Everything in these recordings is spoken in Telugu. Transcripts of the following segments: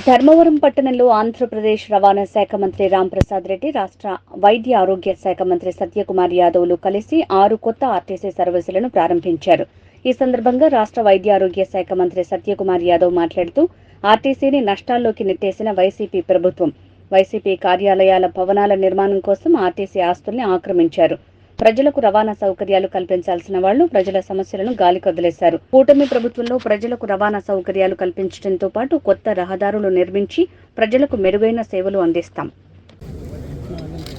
ధర్మవరం పట్టణంలో ఆంధ్రప్రదేశ్ రవాణా శాఖ మంత్రి రాంప్రసాద్ రెడ్డి, రాష్ట్ర వైద్య ఆరోగ్య శాఖ మంత్రి సత్యకుమార్ యాదవ్లు కలిసి 6 కొత్త ఆర్టీసీ సర్వీసులను ప్రారంభించారు. ఈ సందర్భంగా రాష్ట్ర వైద్య ఆరోగ్య శాఖ మంత్రి సత్యకుమార్ యాదవ్ మాట్లాడుతూ ఆర్టీసీని నష్టాల్లోకి నెట్టేసిన వైసీపీ ప్రభుత్వం వైసీపీ కార్యాలయాల భవనాల నిర్మాణం కోసం ఆర్టీసీ ఆస్తుల్ని ఆక్రమించారు. ప్రజలకు రవాణా సౌకర్యాలు కల్పించాల్సిన వాళ్లు ప్రజల సమస్యలను గాలికొదిలేశారు. కూటమి ప్రభుత్వంలో ప్రజలకు రవాణా సౌకర్యాలు కల్పించడంతో పాటు కొత్త రహదారులు నిర్మించి ప్రజలకు మెరుగైన సేవలు అందిస్తాం.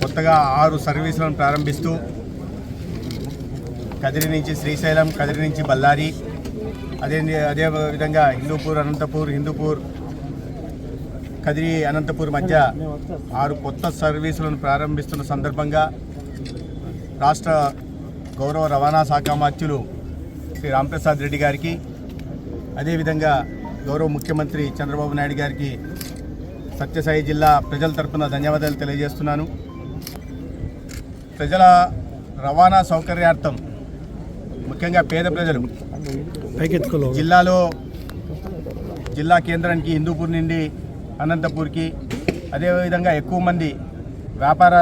కొత్తగా 6 సర్వీసులను ప్రారంభిస్తూ కదిరి నుంచి శ్రీశైలం, కదిరి నుంచి బళ్ళారి, అదే విధంగా హిందూపూర్, అనంతపూర్, హిందూపూర్, కదిరి, అనంతపూర్ మధ్య 6 కొత్త సర్వీసులను ప్రారంభిస్తున్న సందర్భంగా రాష్ట్ర గౌరవ రవాణా శాఖ మంత్రులు శ్రీ రాంప్రసాద్ రెడ్డి గారికి, అదేవిధంగా గౌరవ ముఖ్యమంత్రి చంద్రబాబు నాయుడు గారికి సత్యసాయి జిల్లా ప్రజల తరపున ధన్యవాదాలు తెలియజేస్తున్నాను. ప్రజల రవాణా సౌకర్యార్థం ముఖ్యంగా పేద ప్రజలు జిల్లా కేంద్రానికి హిందూపూర్ నుండి అనంతపూర్కి, అదేవిధంగా ఎక్కువ మంది వ్యాపార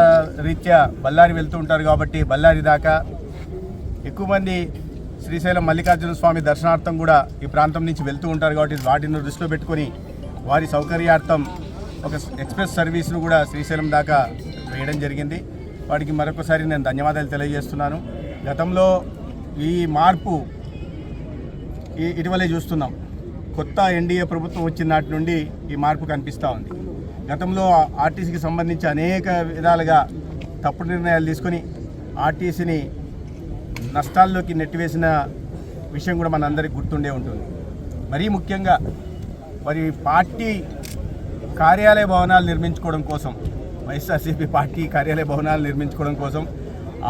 రీత్యా బళ్ళారి వెళ్తూ ఉంటారు కాబట్టి బళ్ళారి దాకా, ఎక్కువ మంది శ్రీశైలం మల్లికార్జున స్వామి దర్శనార్థం కూడా ఈ ప్రాంతం నుంచి వెళ్తూ ఉంటారు కాబట్టి వాటిని దృష్టిలో పెట్టుకొని వారి సౌకర్యార్థం ఒక ఎక్స్ప్రెస్ సర్వీస్ను కూడా శ్రీశైలం దాకా వేయడం జరిగింది. వాటికి మరొకసారి నేను ధన్యవాదాలు తెలియజేస్తున్నాను. గతంలో ఈ మార్పు ఇటీవలే చూస్తున్నాం. కొత్త ఎన్డీఏ ప్రభుత్వం వచ్చిన నాటి నుండి ఈ మార్పు కనిపిస్తూ ఉంది. గతంలో ఆర్టీసీకి సంబంధించి అనేక విధాలుగా తప్పుడు నిర్ణయాలు తీసుకొని ఆర్టీసీని నష్టాల్లోకి నెట్టివేసిన విషయం కూడా మనందరికీ గుర్తుండే ఉంటుంది. మరీ ముఖ్యంగా మరి పార్టీ కార్యాలయ భవనాలు నిర్మించుకోవడం కోసం, వైఎస్ఆర్సీపీ పార్టీ కార్యాలయ భవనాలు నిర్మించుకోవడం కోసం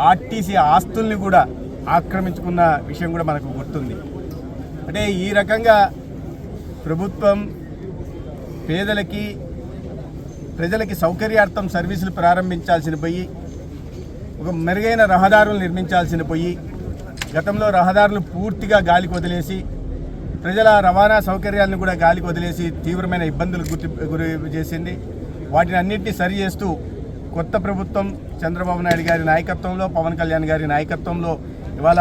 ఆర్టీసీ ఆస్తుల్ని కూడా ఆక్రమించుకున్న విషయం కూడా మనకు గుర్తుంది. అంటే ఈ రకంగా ప్రభుత్వం ప్రజలకి సౌకర్యార్థం సర్వీసులు ప్రారంభించాల్సిన పోయి ఒక మెరుగైన రహదారులు నిర్మించాల్సిన పోయి గతంలో రహదారులు పూర్తిగా గాలికి వదిలేసి ప్రజల రవాణా సౌకర్యాలను కూడా గాలికి వదిలేసి తీవ్రమైన ఇబ్బందులకు గురి చేసింది. వాటిని అన్నింటినీ సరి చేస్తూ కొత్త ప్రభుత్వం చంద్రబాబు నాయుడు గారి నాయకత్వంలో, పవన్ కళ్యాణ్ గారి నాయకత్వంలో ఇవాళ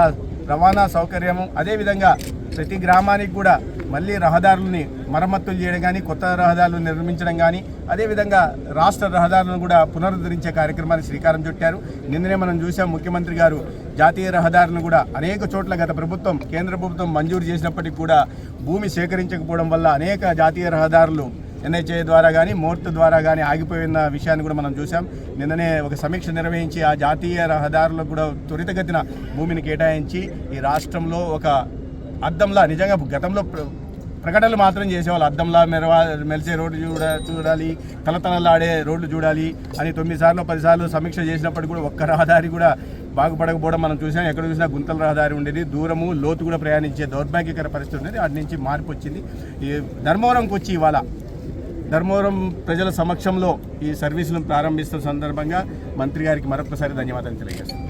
రవాణా సౌకర్యము, అదేవిధంగా ప్రతి గ్రామానికి కూడా మళ్ళీ రహదారులని మరమ్మతులు చేయడం కానీ, కొత్త రహదారులు నిర్మించడం కానీ, అదేవిధంగా రాష్ట్ర రహదారులను కూడా పునరుద్ధరించే కార్యక్రమాన్ని శ్రీకారం చుట్టారు. నిన్ననే మనం చూసాం, ముఖ్యమంత్రి గారు జాతీయ రహదారులను కూడా అనేక చోట్ల గత ప్రభుత్వం, కేంద్ర ప్రభుత్వం మంజూరు చేసినప్పటికీ కూడా భూమి సేకరించకపోవడం వల్ల అనేక జాతీయ రహదారులు ఎన్హెచ్ఏ ద్వారా కానీ, మోర్త్ ద్వారా కానీ ఆగిపోయిన విషయాన్ని కూడా మనం చూసాం. నిన్ననే ఒక సమీక్ష నిర్వహించి ఆ జాతీయ రహదారులకు కూడా త్వరితగతిన భూమిని కేటాయించి ఈ రాష్ట్రంలో ఒక అద్దంలా, నిజంగా గతంలో ప్రకటనలు మాత్రం చేసేవాళ్ళు, అద్దంలా మెలిసే రోడ్డు చూడాలి, తలతలలాడే రోడ్లు చూడాలి అని 9 సార్లు 10 సార్లు సమీక్ష చేసినప్పటికీ కూడా ఒక్క రహదారి కూడా బాగుపడకపోవడం మనం చూసాం. ఎక్కడ చూసినా గుంతల రహదారి ఉండేది, దూరము లోతు కూడా ప్రయాణించే దౌర్భాగ్యకర పరిస్థితి ఉండేది. వాటి నుంచి మార్పు వచ్చింది. ఈ ధర్మవరంకి వచ్చి ఇవాళ ధర్మవరం ప్రజల సమక్షంలో ఈ సర్వీసులను ప్రారంభిస్తున్న సందర్భంగా మంత్రి గారికి మరొకసారి ధన్యవాదాలు తెలియజేస్తాను.